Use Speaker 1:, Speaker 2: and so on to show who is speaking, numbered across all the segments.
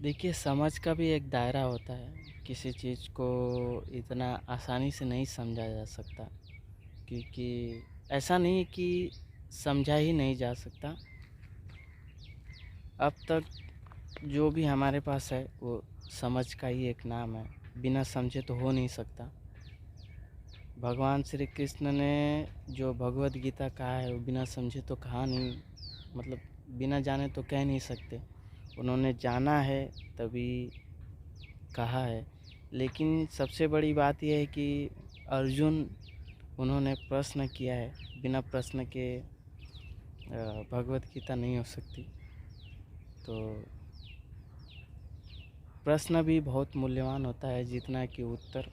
Speaker 1: देखिए, समझ का भी एक दायरा होता है। किसी चीज़ को इतना आसानी से नहीं समझा जा सकता, क्योंकि ऐसा नहीं है कि समझा ही नहीं जा सकता। अब तक जो भी हमारे पास है वो समझ का ही एक नाम है। बिना समझे तो हो नहीं सकता। भगवान श्री कृष्ण ने जो भगवत गीता कहा है वो बिना समझे तो कहा नहीं, मतलब बिना जाने तो कह नहीं सकते। उन्होंने जाना है तभी कहा है। लेकिन सबसे बड़ी बात यह है कि अर्जुन, उन्होंने प्रश्न किया है। बिना प्रश्न के भगवत गीता नहीं हो सकती। तो प्रश्न भी बहुत मूल्यवान होता है, जितना कि उत्तर।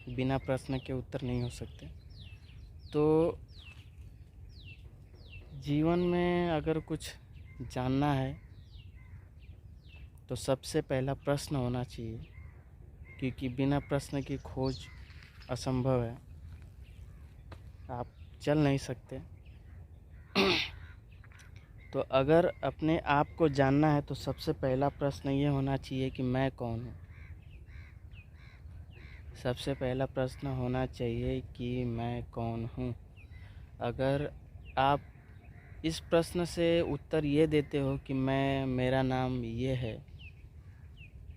Speaker 1: बिना प्रश्न के उत्तर नहीं हो सकते। तो जीवन में अगर कुछ जानना है तो सबसे पहला प्रश्न होना चाहिए, क्योंकि बिना प्रश्न की खोज असंभव है। आप चल नहीं सकते। तो अगर अपने आप को जानना है तो सबसे पहला प्रश्न ये होना चाहिए कि मैं कौन हूँ। सबसे पहला प्रश्न होना चाहिए कि मैं कौन हूँ। अगर आप इस प्रश्न से उत्तर ये देते हो कि मेरा नाम ये है,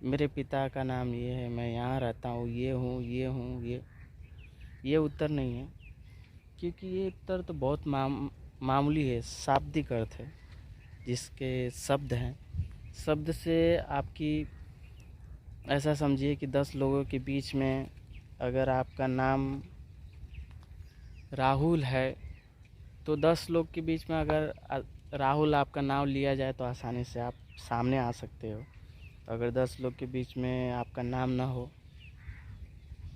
Speaker 1: मेरे पिता का नाम ये है, मैं यहाँ रहता हूँ, ये उत्तर नहीं है। क्योंकि ये उत्तर तो बहुत मामूली है, शाब्दिक अर्थ है, जिसके शब्द हैं। शब्द से आपकी, ऐसा समझिए कि 10 लोगों के बीच में अगर आपका नाम राहुल है तो 10 लोग के बीच में अगर राहुल आपका नाम लिया जाए तो आसानी से आप सामने आ सकते हो। अगर 10 लोग के बीच में आपका नाम ना हो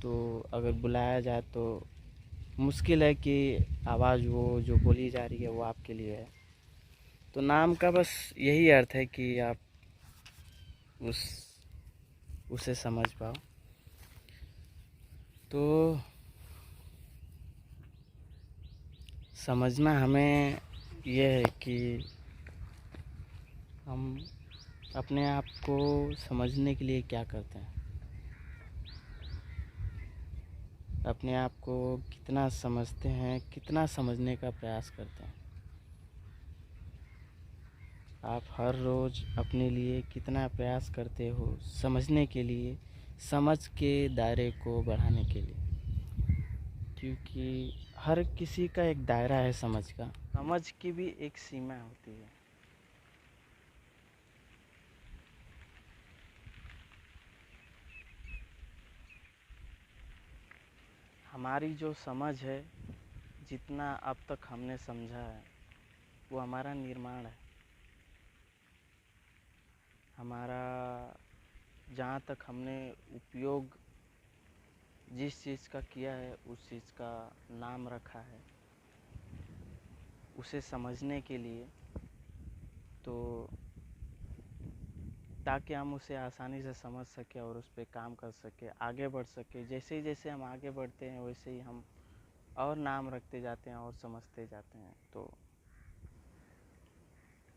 Speaker 1: तो अगर बुलाया जाए तो मुश्किल है कि आवाज़ वो जो बोली जा रही है वो आपके लिए है। तो नाम का बस यही अर्थ है कि आप उस उसे समझ पाओ। तो समझना हमें यह है कि हम अपने आप को समझने के लिए क्या करते हैं, अपने आप को कितना समझते हैं, कितना समझने का प्रयास करते हैं। आप हर रोज़ अपने लिए कितना प्रयास करते हो समझने के लिए, समझ के दायरे को बढ़ाने के लिए। क्योंकि हर किसी का एक दायरा है समझ का। समझ की भी एक सीमा होती है। हमारी जो समझ है, जितना अब तक हमने समझा है, वो हमारा निर्माण है। हमारा, जहाँ तक हमने उपयोग जिस चीज़ का किया है उस चीज़ का नाम रखा है उसे समझने के लिए, तो ताकि हम उसे आसानी से समझ सकें और उस पर काम कर सकें, आगे बढ़ सकें। जैसे ही जैसे हम आगे बढ़ते हैं वैसे ही हम और नाम रखते जाते हैं और समझते जाते हैं। तो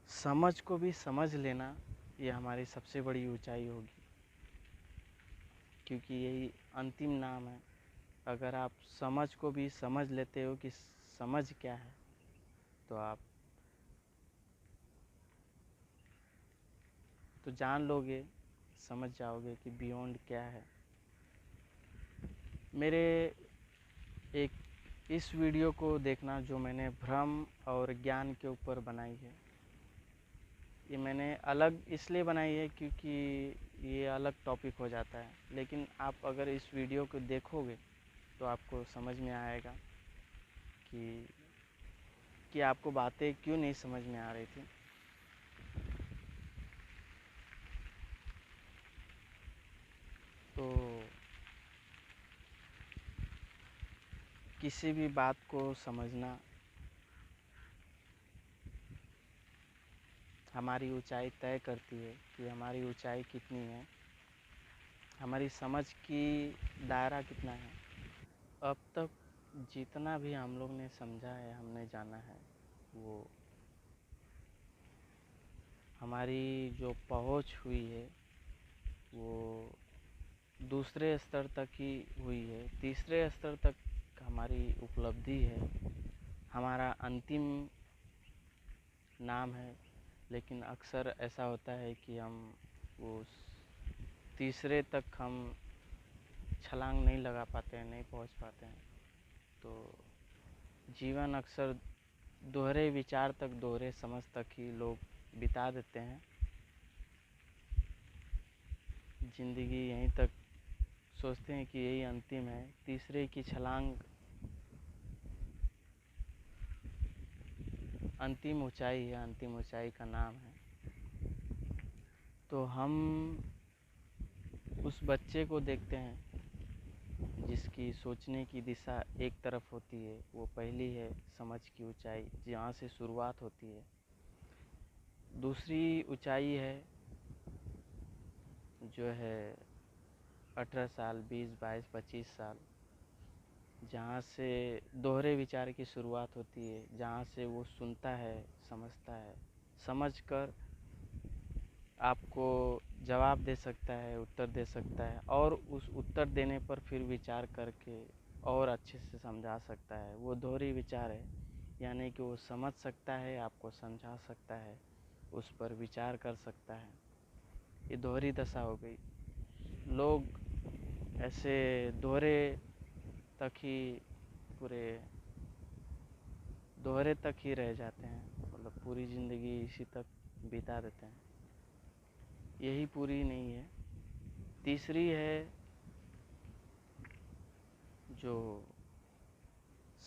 Speaker 1: समझ को भी समझ लेना, ये हमारी सबसे बड़ी ऊंचाई होगी, क्योंकि यही अंतिम नाम है। अगर आप समझ को भी समझ लेते हो कि समझ क्या है, तो आप तो जान लोगे, समझ जाओगे कि बियॉन्ड क्या है। मेरे एक इस वीडियो को देखना जो मैंने भ्रम और ज्ञान के ऊपर बनाई है, ये मैंने अलग इसलिए बनाई है क्योंकि ये अलग टॉपिक हो जाता है। लेकिन आप अगर इस वीडियो को देखोगे तो आपको समझ में आएगा कि आपको बातें क्यों नहीं समझ में आ रही थी। तो किसी भी बात को समझना हमारी ऊंचाई तय करती है कि हमारी ऊंचाई कितनी है, हमारी समझ की दायरा कितना है। अब तक जितना भी हम लोग ने समझा है, हमने जाना है, वो हमारी जो पहुंच हुई है वो दूसरे स्तर तक ही हुई है। तीसरे स्तर तक हमारी उपलब्धि है, हमारा अंतिम नाम है। लेकिन अक्सर ऐसा होता है कि हम उस तीसरे तक हम छलांग नहीं लगा पाते हैं, नहीं पहुंच पाते हैं। तो जीवन अक्सर दोहरे विचार तक, दोहरे समझ तक ही लोग बिता देते हैं। ज़िंदगी यहीं तक सोचते हैं कि यही अंतिम है। तीसरे की छलांग अंतिम ऊंचाई है, अंतिम ऊंचाई का नाम है। तो हम उस बच्चे को देखते हैं जिसकी सोचने की दिशा एक तरफ होती है। वो पहली है समझ की ऊंचाई, जहाँ से शुरुआत होती है। दूसरी ऊंचाई है जो है 18 साल, 20, 22, 25 साल, जहाँ से दोहरे विचार की शुरुआत होती है, जहाँ से वो सुनता है, समझता है, समझकर आपको जवाब दे सकता है, उत्तर दे सकता है, और उस उत्तर देने पर फिर विचार करके और अच्छे से समझा सकता है। वो दोहरी विचार है, यानी कि वो समझ सकता है, आपको समझा सकता है, उस पर विचार कर सकता है। ये दोहरी दशा हो गई। लोग ऐसे दोहरे तक ही पूरे दोहरे तक ही रह जाते हैं, मतलब पूरी ज़िंदगी इसी तक बिता देते हैं। यही पूरी नहीं है। तीसरी है जो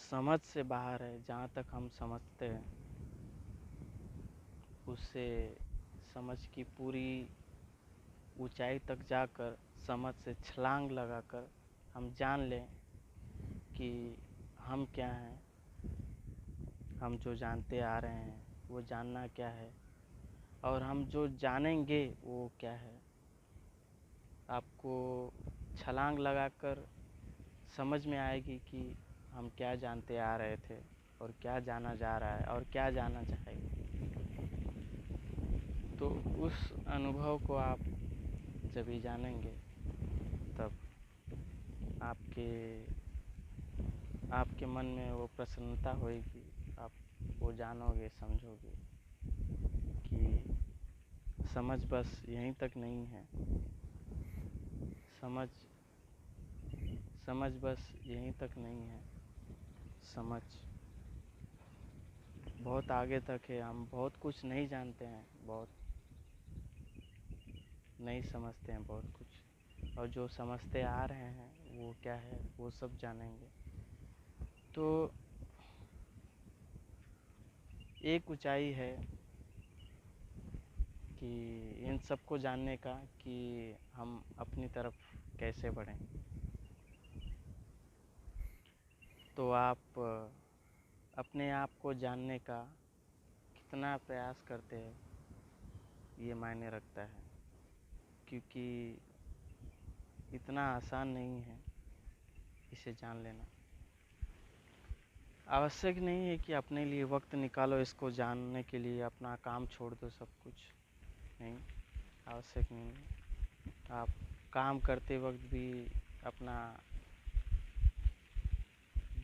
Speaker 1: समझ से बाहर है, जहाँ तक हम समझते हैं उससे समझ की पूरी ऊंचाई तक जाकर, समझ से छलांग लगाकर हम जान लें कि हम क्या हैं, हम जो जानते आ रहे हैं वो जानना क्या है, और हम जो जानेंगे वो क्या है। आपको छलांग लगाकर समझ में आएगी कि हम क्या जानते आ रहे थे, और क्या जाना जा रहा है, और क्या जाना चाहेंगे। तो उस अनुभव को आप जब ही जानेंगे, तब आपके मन में वो प्रसन्नता होगी। आप वो जानोगे, समझोगे कि समझ बस यहीं तक नहीं है। समझ समझ बस यहीं तक नहीं है। समझ बहुत आगे तक है। हम बहुत कुछ नहीं जानते हैं, बहुत नहीं समझते हैं बहुत कुछ, और जो समझते आ रहे हैं वो क्या है, वो सब जानेंगे। तो एक ऊंचाई है कि इन सब को जानने का, कि हम अपनी तरफ कैसे बढ़ें। तो आप अपने आप को जानने का कितना प्रयास करते हैं, ये मायने रखता है। क्योंकि इतना आसान नहीं है इसे जान लेना। आवश्यक नहीं है कि अपने लिए वक्त निकालो इसको जानने के लिए, अपना काम छोड़ दो, सब कुछ नहीं, आवश्यक नहीं है। आप काम करते वक्त भी अपना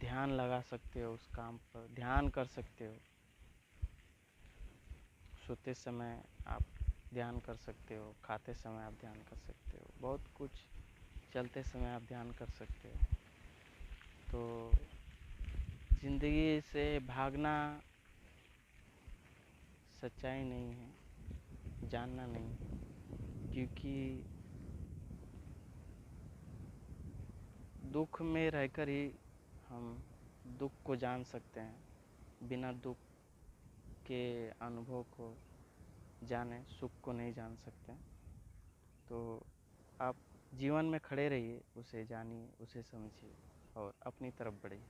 Speaker 1: ध्यान लगा सकते हो, उस काम पर ध्यान कर सकते हो। सोते समय आप ध्यान कर सकते हो, खाते समय आप ध्यान कर सकते हो, बहुत कुछ चलते समय आप ध्यान कर सकते हो। तो ज़िंदगी से भागना सच्चाई नहीं है, जानना नहीं है। क्योंकि दुख में रहकर ही हम दुख को जान सकते हैं। बिना दुख के अनुभव को जाने सुख को नहीं जान सकते। तो आप जीवन में खड़े रहिए, उसे जानिए, उसे समझिए, और अपनी तरफ बढ़िए।